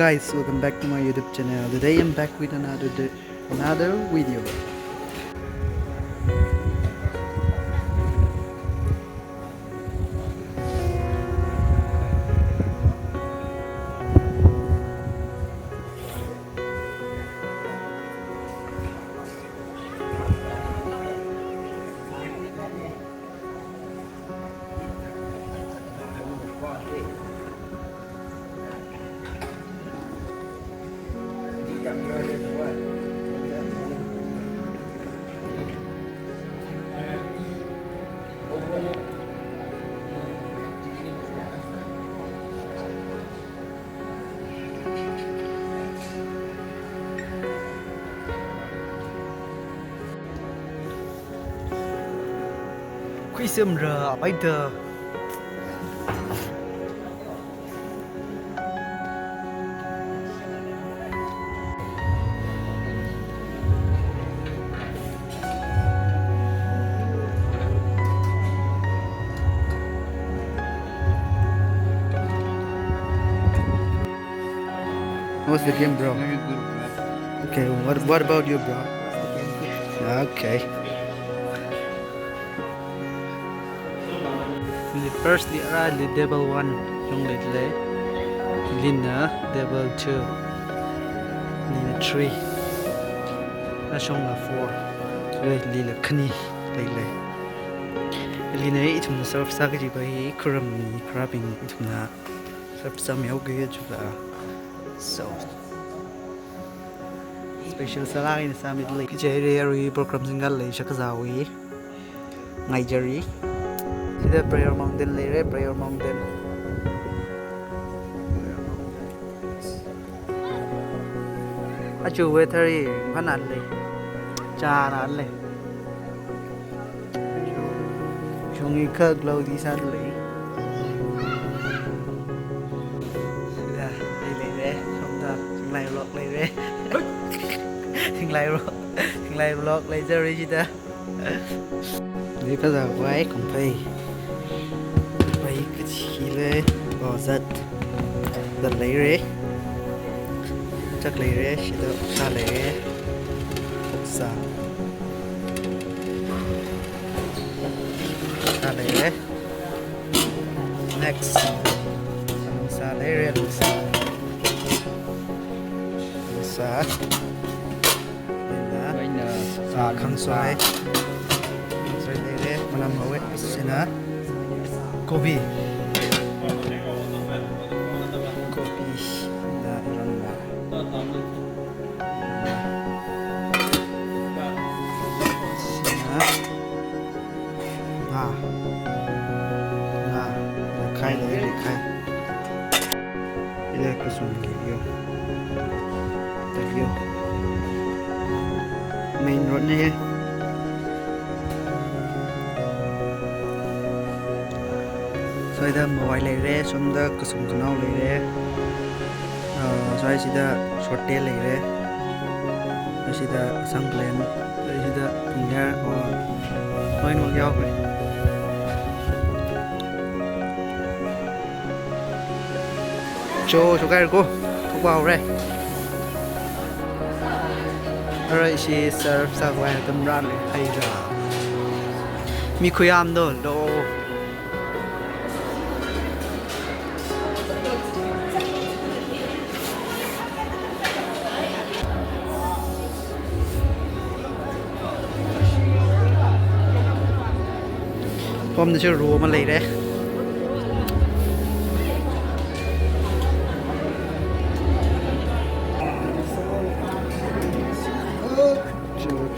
guys, welcome back to my YouTube channel. Today I'm back with another video. Quý sớm rờ bây giờ What's the game, bro? Very good, bro. Okay, what about you, bro? Okay. Firstly, level 1 trong lịch lễ, Lina level 2, Lina 3, là trong là 4, rồi Lina khani lịch lễ. Lina ít thùng serve sa cái gì vậy? Crabbing ít thùng na serve sa méo cái chút là so special salary na sa midley. Cái chế rồi program single lấy chắc zawi ngay jari. Sida Prayer Mountain lere, Prayer Mountain. Achu weather hi phanan le. Cha ran le. Chungi khak lo di san le. Sida đây le không ta, lai vlog le re. Lai vlog le jari sida. Đi có giờ quay cũng phải cái gì lên bỏ giật lấy rễ chắc lấy rễ chỉ được xa lấy rễ xa lấy rễ next xa lấy rễ xa xa khăn xoay lấy rễ mà làm hậu ấy xin á kopi na iron na khai lấy khai đây cái súng kia vô main road này xoay ra mobile lấy ra xong ra cái súng nào lấy ra xoay chỉ ra short tail lấy ra rồi chỉ ra sang plane rồi chỉ ra tung ra hơi nó giao vậy cho cái cô thúc vào đây rồi she serve sa quay tâm ran hay ra mi khuyam đó đồผมจะรู้มันเลยเด้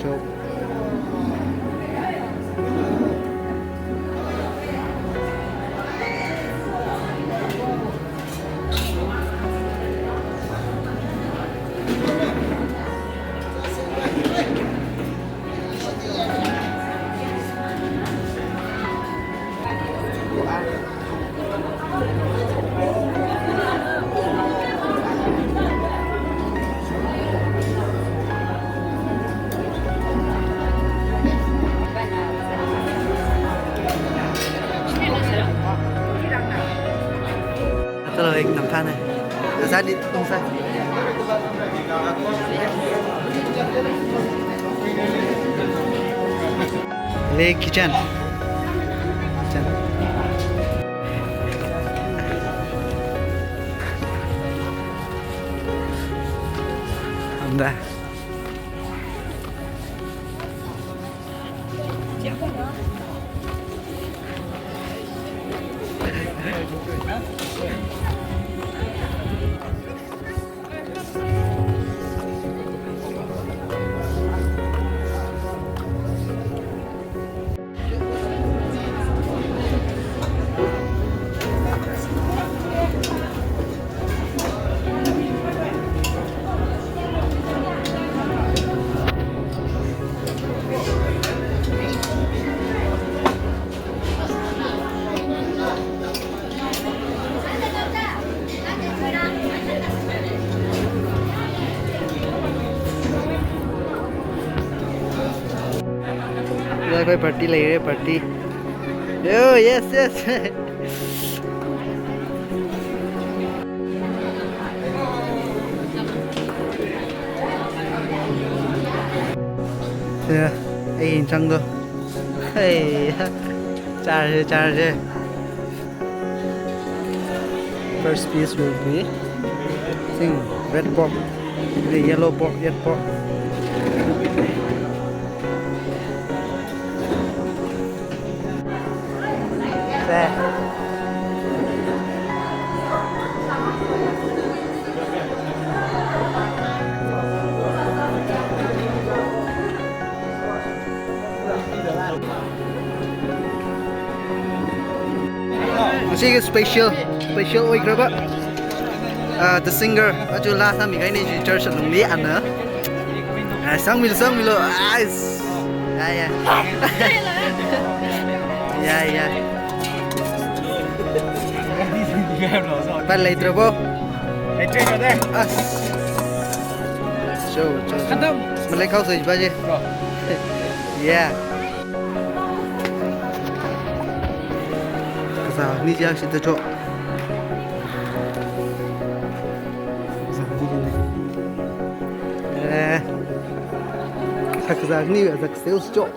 จบตลอดอีกน้ำท่านเลย Ra đi không sai. Lê kitchen. Kitchen. Anda. कोई party लग रही है party O yes yes ai nhìn trăng thôi hey charge first piece will be sing red pork the yellow pork red pork Sige special oi graba the singer aju last time gai nei church lung li an na sang mil lo ya ya ban lai trobo ai chơi rồi đây show mình lấy khâu gì ba gì yeah sao ni giờ sẽ cho thật ra ni là thật xíu chỗ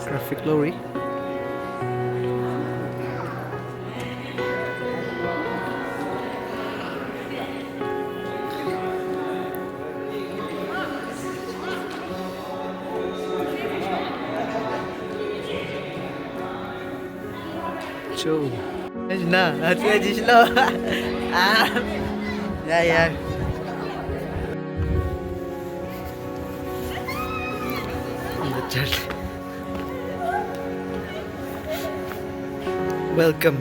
graphic glory show. Nah, hati aja slow. Ya. The church. Welcome.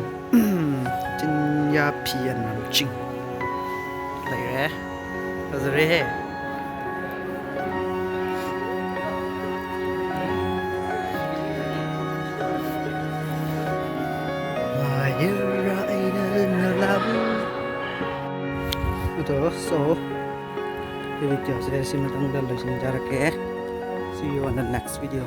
Chính nhà pian chinh. Lại rẻ. Rồi rẻ. Ito, so the video saya simpan dan langsung jarak ke. See you on the next video.